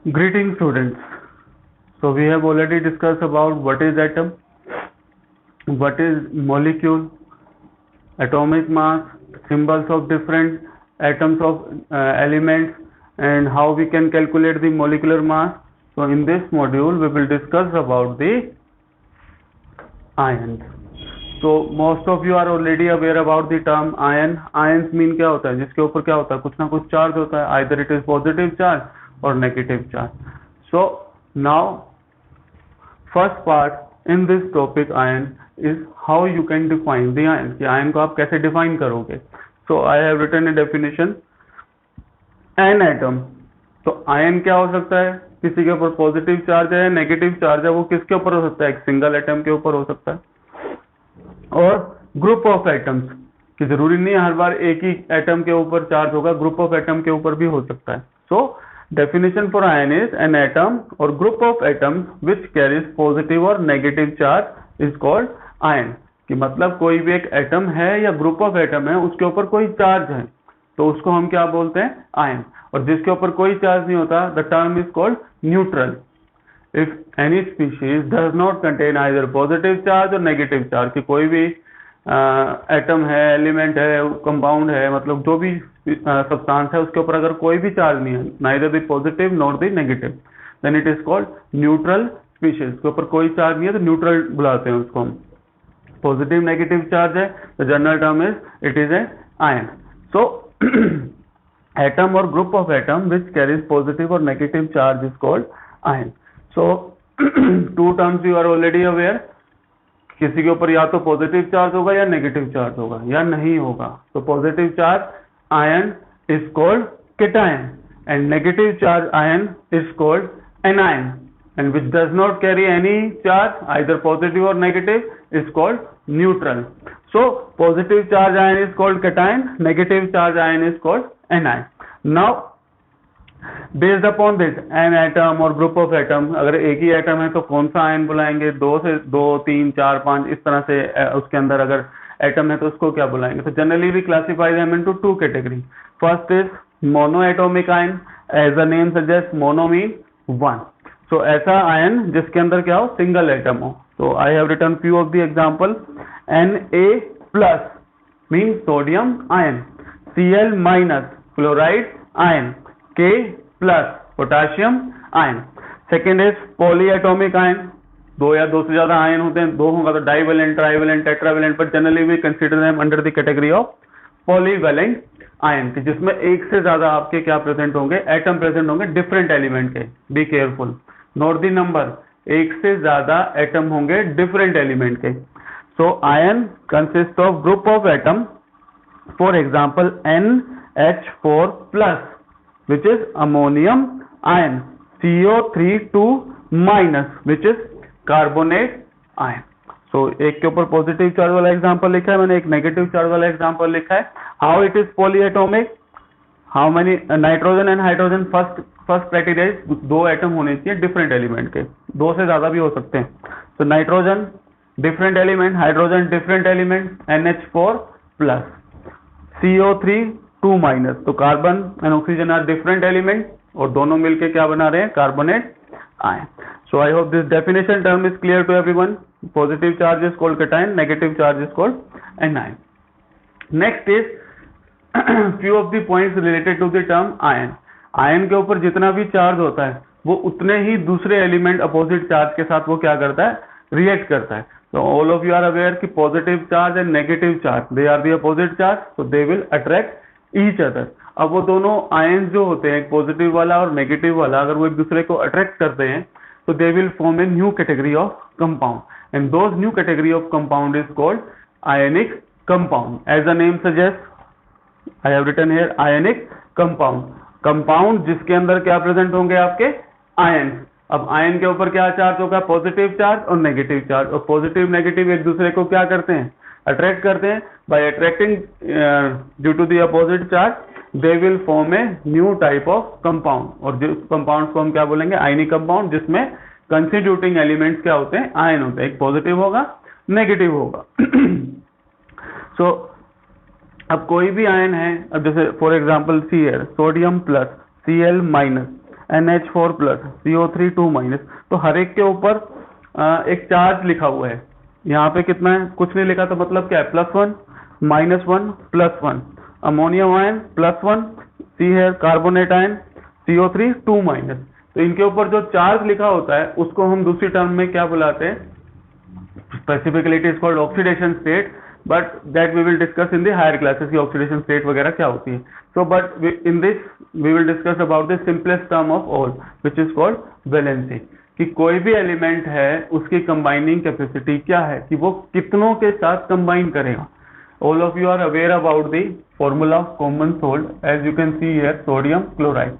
Greeting students. So we have already discussed about what is atom, what is molecule, atomic mass, symbols of different atoms of elements, and how we can calculate the molecular mass. So in this module we will discuss about the ions. So most of you are already aware about the term ion. Ions mean क्या होता है, जिसके ऊपर क्या होता है, कुछ ना कुछ चार्ज होता है, either it is positive charge or negative charge. So now first part in this topic ion is how you can define the ion, कि ion को आप कैसे define करोगे. So I have written a definition. An atom. तो ion क्या हो सकता है, किसी के ऊपर पॉजिटिव चार्ज है, नेगेटिव चार्ज है, वो किसके ऊपर हो सकता है, एक सिंगल एटम के ऊपर हो सकता है. और ग्रुप ऑफ एटम्स, कि जरूरी नहीं है हर बार एक ही एटम के ऊपर चार्ज होगा, ग्रुप ऑफ एटम के ऊपर भी हो सकता है. So definition for ion is an atom or group of atoms which carries positive or negative charge is called ion. कि मतलब कोई भी एक एटम है या ग्रुप ऑफ एटम है, उसके ऊपर कोई चार्ज है तो उसको हम क्या बोलते हैं, आयन. और जिसके ऊपर कोई चार्ज नहीं होता, the term is called neutral. If any species does not contain either positive charge or negative charge, कि कोई भी एटम है, एलिमेंट है, कंपाउंड है, मतलब जो भी सब्सटेंस है उसके ऊपर अगर कोई भी चार्ज नहीं है, neither the positive nor the negative, then it is called neutral species. उसके ऊपर कोई चार्ज नहीं है तो न्यूट्रल बुलाते हैं उसको हम. पॉजिटिव नेगेटिव चार्ज है, the general term is it is a ion. So atom or group of atom which carries positive or negative charge is called ion. So two terms you are already aware. किसी के ऊपर या तो positive charge होगा या negative charge होगा या नहीं होगा. तो positive charge ion is called cation and negative charge ion is called anion, and which does not carry any charge either positive or negative is called neutral. So positive charge ion is called cation, negative charge ion is called anion. Now based upon this an atom or group of atom, अगर एक ही atom है तो कौन सा ion बुलाएंगे, दो से दो, तीन, चार, पांच, इस तरह से उसके अंदर अगर एटम है तो उसको क्या बुलाएंगे. तो generally we classify them into two category. First is mono atomic ion, as the name suggest mono mean one. So ऐसा आयन जिसके अंदर क्या हो, सिंगल एटम हो. तो I have written few of the example. Na plus mean sodium ion, Cl minus chloride ion, K plus potassium ion. Second is polyatomic ion, दो या दो से ज्यादा आयन होते हैं, दो होगा तो divalent, trivalent, tetravalent, but generally we consider them under the category of polyvalent ion, कि जिसमें एक से ज्यादा आपके क्या प्रेजेंट होंगे, एटम प्रेजेंट होंगे डिफरेंट एलिमेंट के. Be careful, note the number, एक से ज्यादा एटम होंगे डिफरेंट एलिमेंट के. So ion consist of group of atom, for example NH4 plus which is ammonium ion, CO3 minus which is carbonate ion. So एक के ऊपर positive charge वाला example लिखा है मैंने, एक नेगेटिव चार्ज वाला एग्जांपल लिखा है. How it is polyatomic, how many nitrogen and hydrogen, first criteria is दो एटम होने चाहिए डिफरेंट एलिमेंट के, दो से ज्यादा भी हो सकते हैं. तो nitrogen different element, hydrogen different element, NH4 plus, CO3 2 minus. तो carbon and oxygen are different element और दोनों मिलके क्या बना रहे हैं, carbonate ion. So I hope this definition term is clear to everyone. Positive charge is called cation, negative charge is called anion. Next is few of the points related to the term ion. Ion के ऊपर जितना भी charge होता है वो उतने ही दूसरे element opposite charge के साथ वो क्या करता है, रिएक्ट करता है. So all of you are aware कि positive charge and negative charge, they are the opposite charge, so they will attract each other. अब वो दोनों आयन जो होते हैं, पॉजिटिव वाला और नेगेटिव वाला, अगर वो एक दूसरे को अट्रैक्ट करते हैं तो they will form a new category of compound, and those new category of compound is called ionic compound. As the name suggest, I have written here ionic compound. Compound जिसके अंदर क्या प्रेजेंट होंगे, आपके ion. अब ion के ऊपर क्या charge होगा, पॉजिटिव चार्ज और नेगेटिव चार्ज, और पॉजिटिव नेगेटिव एक दूसरे को क्या करते हैं, अट्रैक्ट करते हैं. By attracting due to the opposite charge they will form a new type of compound, और जिस कंपाउंड को हम क्या बोलेंगे, आयनिक कंपाउंड, जिसमें कंस्टिट्यूटिंग एलिमेंट्स क्या होते हैं, आयन होते हैं. एक पॉजिटिव होगा, नेगेटिव होगा. सो अब कोई भी आयन है, अब जैसे for example Cl, sodium plus, Cl minus, NH4 plus, CO3 2 minus. तो हर एक के ऊपर एक चार्ज लिखा हुआ है। यहाँ पे कितना है, कुछ नहीं लिखा, तो मतलब क्या है, +1 -1 +1। अमोनियम आयन +1, सी है कार्बोनेट आयन, CO3 2 माइनस। तो इनके ऊपर जो चार्ज लिखा होता है उसको हम दूसरी टर्म में क्या बुलाते हैं, specifically it is called oxidation state, but that we will discuss in the higher classes की ऑक्सीडेशन स्टेट वगैरह क्या होती है। So but in this we will discuss about the simplest term of all which is called valency, कि कोई भी element है उसकी कंबाइनिंग कैपेसिटी क्या है, कि वो कितनों के साथ कंबाइन करेगा। All of you are aware about the formula of common salt, as you can see here sodium chloride.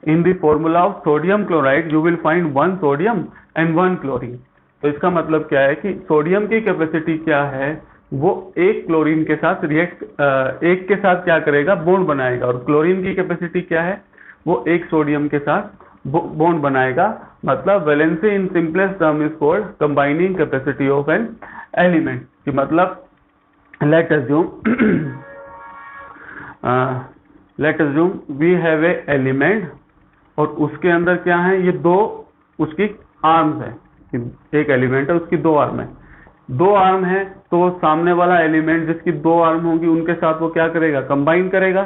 In the formula of sodium chloride you will find 1 sodium and 1 chlorine. तो इसका मतलब क्या है कि sodium की capacity क्या है, वो एक क्लोरीन के साथ एक के साथ क्या करेगा, बॉन्ड बनाएगा, और क्लोरीन की कैपेसिटी क्या है, वो एक सोडियम के साथ बॉन्ड बनाएगा। मतलब valency in simplest term is called combining capacity of an element. कि मतलब let assume we have a element, और उसके अंदर क्या है, ये दो उसकी आर्म्स है। एक एलिमेंट है, उसकी 2 आर्म है, 2 आर्म है, तो सामने वाला एलिमेंट जिसकी 2 आर्म होगी उनके साथ वो क्या करेगा, कंबाइन करेगा।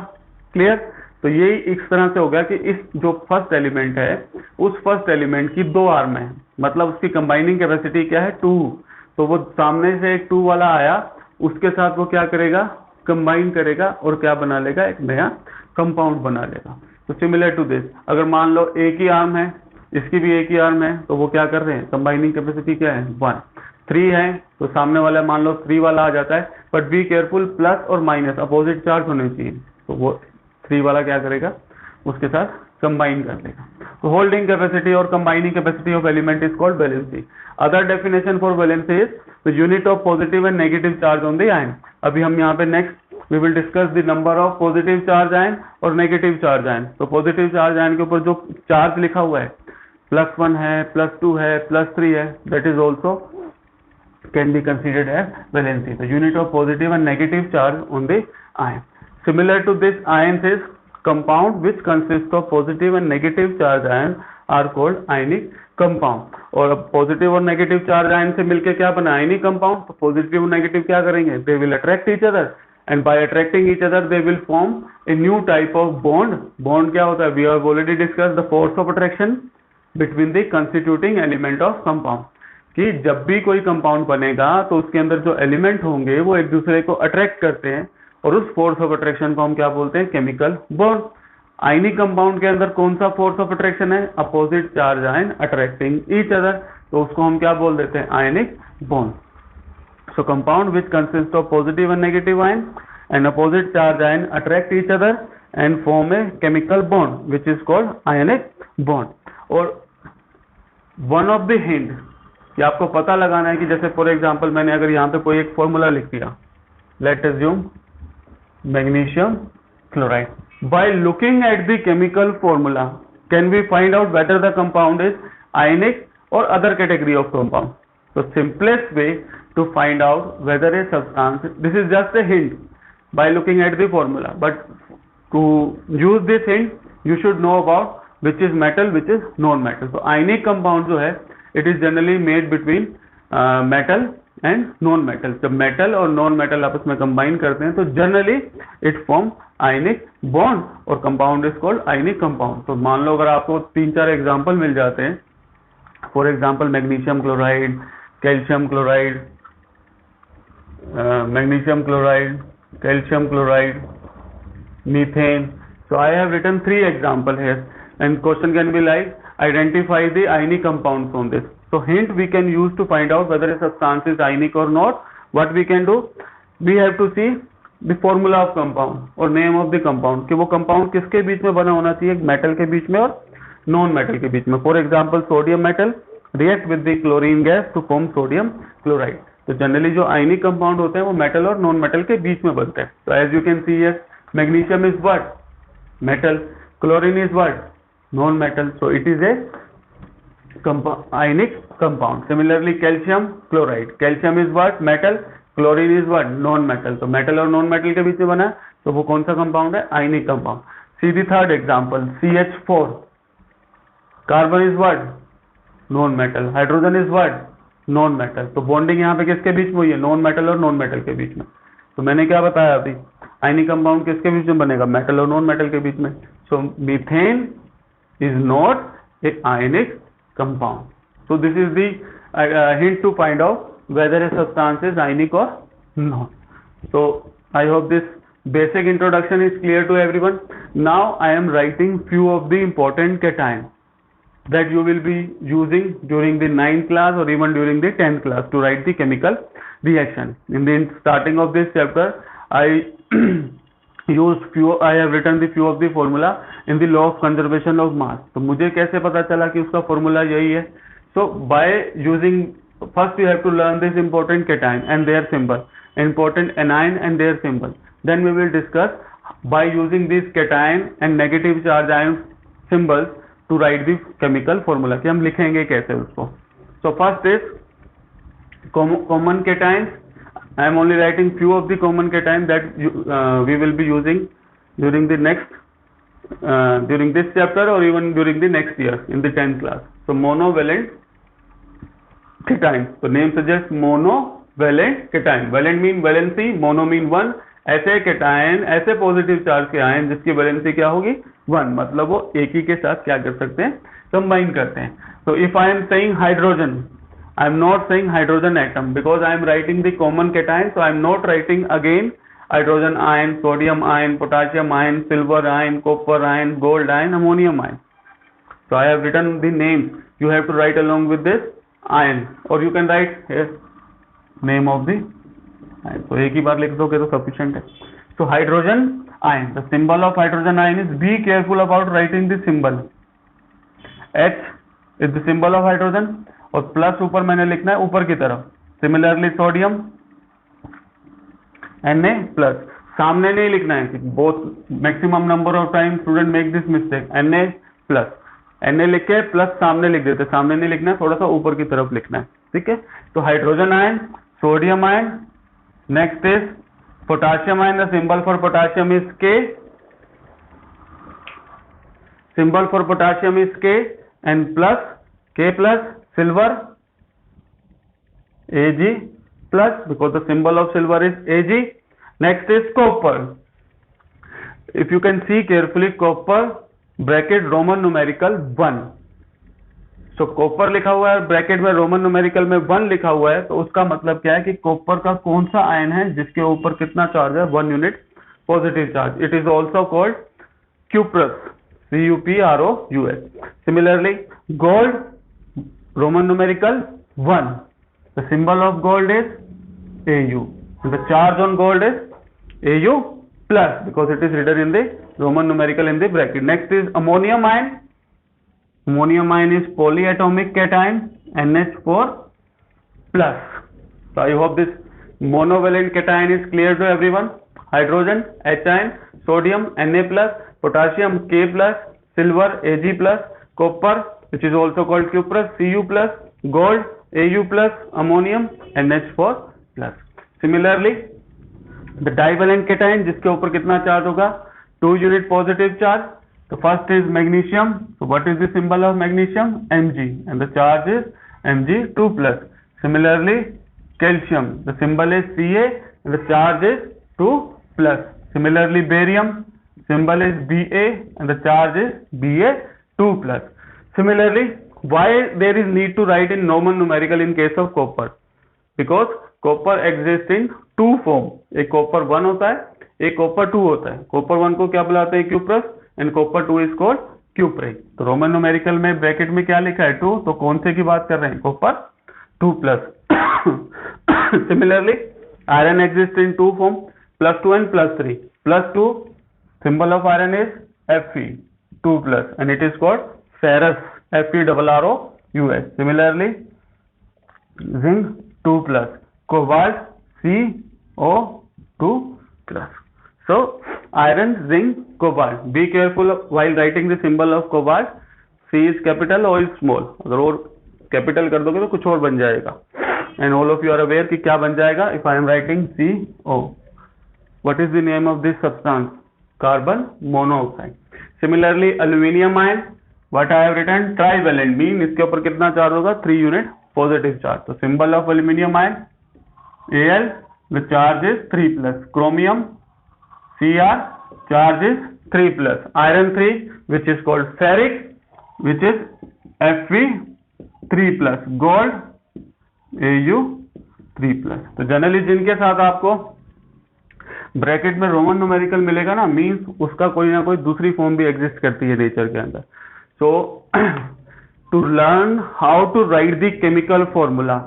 क्लियर। तो यही इस तरह से हो गया कि इस जो फर्स्ट एलिमेंट है उस फर्स्ट एलिमेंट की 2 आर्म है, मतलब उसकी कंबाइनिंग कैपेसिटी क्या है, 2। तो वो सामने से एक 2 वाला आया, उसके साथ वो क्या करेगा, कंबाइन करेगा और क्या बना लेगा, एक नया कंपाउंड बना लेगा। तो सिमिलर टू दिस, अगर मान लो एक ही आर्म है, इसकी भी एक ही आर्म है, तो वो क्या कर रहे हैं, कंबाइनिंग कैपेसिटी क्या है, 1। 3 है तो सामने वाला मान लो 3 वाला आ जाता है, बट बी केयरफुल, प्लस और माइनस अपोजिट चार्ज होने चाहिए, तो वो 3 वाला क्या करेगा, उसके साथ कंबाइन कर लेगा। तो होल्डिंग कैपेसिटी और combining capacity of element is called valency. Other definition for valency is the unit of positive and negative charge on the ion. अभी हम यहाँ पे next we will discuss the number of positive charge ion और negative charge ion. तो positive charge ion के ऊपर जो charge लिखा हुआ है, +1 है, +2 है, +3 है, that is also can be considered as valency. The unit of positive and negative charge on the ion. Similar to this, ions is compound which consists of positive and negative charge ion are called ionic compound. और positive or negative charge ion से मिलके क्या बना, ionic compound. तो positive or negative क्या करेंगे, they will attract each other, and by attracting each other they will form a new type of bond. Bond क्या होता है, we have already discussed the force of attraction between the constituting element of compound, कि जब भी कोई compound बनेगा तो उसके अंदर जो एलिमेंट होंगे वो एक दूसरे को अट्रैक्ट करते हैं, और उस फोर्स ऑफ अट्रैक्शन को हम क्या बोलते हैं, केमिकल बॉन्ड। आयनिक कंपाउंड के अंदर कौन सा फोर्स ऑफ अट्रैक्शन है, opposite charge ion attracting each other, तो उसको हम क्या बोल देते हैं, ionic bond. So compound which consist of positive and negative ion and opposite charge ion attract each other and form a chemical bond which is called ionic bond. और one of the hint कि आपको पता लगाना है कि जैसे for example मैंने अगर यहाँ पे कोई एक फॉर्मूला लिख दिया, let assume magnesium chloride, by looking at the chemical formula can we find out whether the compound is ionic और अदर कैटेगरी ऑफ कंपाउंड। तो simplest way to find out whether a substance, this is just a hint by looking at the formula, but to use this hint you should know about which is metal, which is non-metal. So ionic compound जो है it is generally made between metal and non-metal. जब metal और non-metal आपस में combine करते हैं तो generally it form ionic bond और compound is called ionic compound. तो मान लो अगर आपको 3-4 एग्जाम्पल मिल जाते हैं, for example magnesium chloride, calcium chloride, magnesium chloride, calcium chloride, methane. So I have written 3 examples here. And question can be like, identify the ionic compounds on this. So hint we can use to find out whether a substance is ionic or not. What we can do, we have to see the formula of compound और name of the compound, कि वो compound किसके बीच में बना होना चाहिए, metal के बीच में और नॉन मेटल के बीच में. For example sodium metal react with the chlorine gas to form sodium chloride. तो जनरली जो आयनिक कंपाउंड होते हैं वो मेटल और नॉन मेटल के बीच में बनते हैं. तो as you can see here, magnesium is what, metal, chlorine is what, non-metal, so it is a ionic compound. Similarly calcium chloride, calcium is what, metal, chlorine is what, non-metal. तो metal और non-metal के बीच में बना तो वो कौन सा compound है, ionic compound. See the third example, CH4. Carbon is what, non metal, hydrogen is what, non metal. तो बॉन्डिंग यहाँ पे किसके बीच में हुई है, नॉन मेटल और नॉन मेटल के बीच में। तो मैंने क्या बताया अभी, आयनिक कंपाउंड किसके बीच में बनेगा, मेटल और नॉन मेटल के बीच में। So methane is not a ionic compound. So this is the hint to find out whether a substance is ionic or not. So I hope this basic introduction is clear to everyone. Now I am writing few of the important cations that you will be using during the 9th class or even during the 10th class to write the chemical reaction. In the starting of this chapter, I I have written the few of the formula in the law of conservation of mass. तो मुझे कैसे पता चला कि उसका formula यही है? So by using, first you have to learn this important cation and their symbol, important anion and their symbol. Then we will discuss by using these cation and negative charge ion symbols to write the chemical formula, कि हम लिखेंगे कैसे उसको. So first is common cations. I am only writing few of the common cations that we will be using during the next during this chapter or even during the next year in the 10th class. So monovalent cation. So name suggests monovalent cation. Valent mean valency, mono mean one. ऐसे cation, ऐसे positive charge के ion जिसकी valency क्या होगी, 1, मतलब वो एक ही के साथ क्या कर सकते हैं, कंबाइन करते हैं. So if I am saying hydrogen, I am not saying hydrogen atom because I am writing the common cation. So I am not writing again hydrogen ion, sodium ion, potassium ion, silver ion, copper ion, gold ion, ammonium ion. So I have written the names. You have to write along with this ion, or you can write here name of the ion. So एक ही बार लिख दोगे तो sufficient है. So hydrogen ion. The symbol of hydrogen ion is, be careful about writing the symbol. H is the symbol of hydrogen, और plus ऊपर मैंने लिखना है ऊपर की तरफ. Similarly सोडियम Na प्लस, सामने नहीं लिखना है. Both maximum number of time student make this mistake. Na plus, Na लिख के प्लस सामने लिख देते, सामने नहीं लिखना है, थोड़ा सा ऊपर की तरफ लिखना है. ठीक है. तो hydrogen ion, sodium ion. Next is potassium ion. The symbol for potassium is K. Symbol for potassium is K. And plus K plus silver Ag plus, because the symbol of silver is Ag. Next is copper. If you can see carefully, copper bracket Roman numerical 1. So copper लिखा हुआ है bracket में, Roman numerical में 1 लिखा हुआ है. तो उसका मतलब क्या है कि कॉपर का कौन सा आयन है जिसके ऊपर कितना चार्ज है, 1 unit positive charge. It is also called cuprous, CuProus. Similarly gold, Roman numerical 1. The symbol of gold is Au. The charge on gold is Au plus, because it is written in the Roman numerical in the bracket. Next is ammonium ion. Ammonium ion is polyatomic cation, NH4 plus. So I hope this monovalent cation is clear to everyone. Hydrogen H ion, sodium Na plus, potassium K plus, silver Ag plus, copper which is also called cuprous Cu plus, gold Au plus, ammonium NH4 plus. Similarly the divalent cation जिसके ऊपर कितना charge होगा, 2 unit positive charge. तो first is magnesium. So what is the symbol of magnesium? Mg, and the charge is Mg2 plus. Similarly calcium, the symbol is Ca and the charge is 2 plus. Similarly barium, symbol is Ba and the charge is Ba2 plus. Similarly, why there is need to write in Roman numerical in case of copper? Because copper exists in 2 form. एक copper 1 होता है, एक copper 2 होता है. copper 1 को क्या बुलाते हैं, cuprous, and copper 2 is called cupric. तो रोमन न्यूमेरिकल में ब्रैकेट में क्या लिखा है, 2. तो कौन से की बात कर रहे हैं, copper 2 plus. Similarly iron exists in 2 form, +2 and +3. +2, symbol of iron is Fe2 plus, and it is called ferrous, FeRrous. Similarly zinc 2 plus, cobalt CO2 plus. So iron, zinc, cobalt. Be careful while writing the symbol of cobalt. C is capital, O is small. अगर और capital कर दोगे तो कुछ और बन जाएगा. And all of you are aware कि क्या बन जाएगा if I am writing CO. What is the name of this substance? Carbon monoxide. Similarly aluminium ion, what I have written trivalent mean इसके ऊपर कितना चार्ज होगा 3 यूनिट पॉजिटिव चार्ज. तो symbol of aluminium ion Al, the charge is 3 plus. Chromium Cr, charge is 3 plus. Iron 3, which is called ferric, which is Fe 3 plus. Gold Au 3 plus. तो generally जिनके साथ आपको bracket में Roman numerical मिलेगा ना, means उसका कोई ना कोई दूसरी फॉर्म भी एग्जिस्ट करती है नेचर के अंदर. So to learn how to write the chemical formula,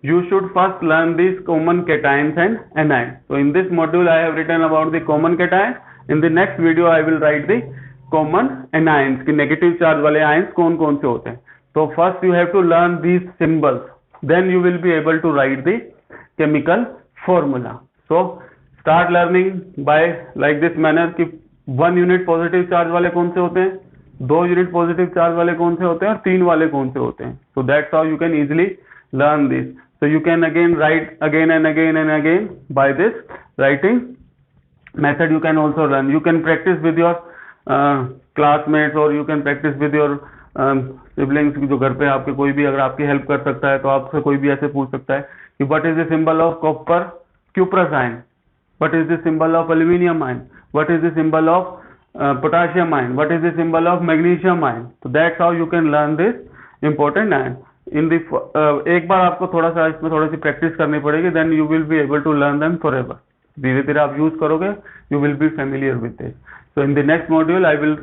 you should first learn these common cations and anions. So in this module I have written about the common cation. In the next video I will write the common anions कि negative charge वाले ions कौन कौन से होते हैं. So first you have to learn these symbols, then you will be able to write the chemical formula. So start learning by like this manner कि 1 unit positive charge वाले कौन से होते हैं, 2 unit positive charge वाले कौन से होते हैं और 3 वाले कौन से होते हैं. So that's how you can easily learn this. So you can again write again and again and again by this writing method. You can also learn. You can practice with your classmates or you can practice with your siblings. जो घर पे आपके कोई भी अगर आपकी help कर सकता है तो आपसे कोई भी ऐसे पूछ सकता है कि what is the symbol of copper cuprous ion, what is the symbol of aluminium ion, what is the symbol of potassium ion, what is the symbol of magnesium ion. So that's how you can learn this important ion. इन दी एक बार आपको थोड़ा सा इसमें थोड़ी सी practice करनी पड़ेगी, then you will be able to learn them forever. धीरे धीरे आप यूज करोगे, you will be familiar with this. So in the next module I will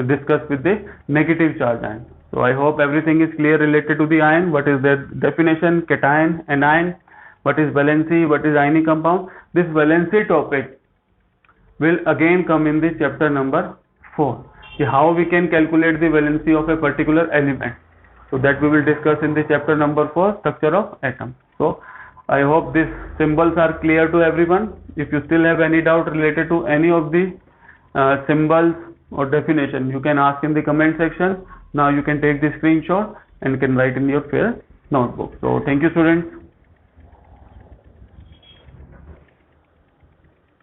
discuss with the negative charge ion. So I hope everything is clear related to the ion. What is their definition, cation, anion, what is valency, what is ionic compound. This valency topic will again come in the chapter number 4, how we can calculate the valency of a particular element. So that we will discuss in the chapter number 4, structure of atom. So I hope these symbols are clear to everyone. If you still have any doubt related to any of the symbols or definition, you can ask in the comment section. Now you can take the screenshot and can write in your fair notebook. So thank you students.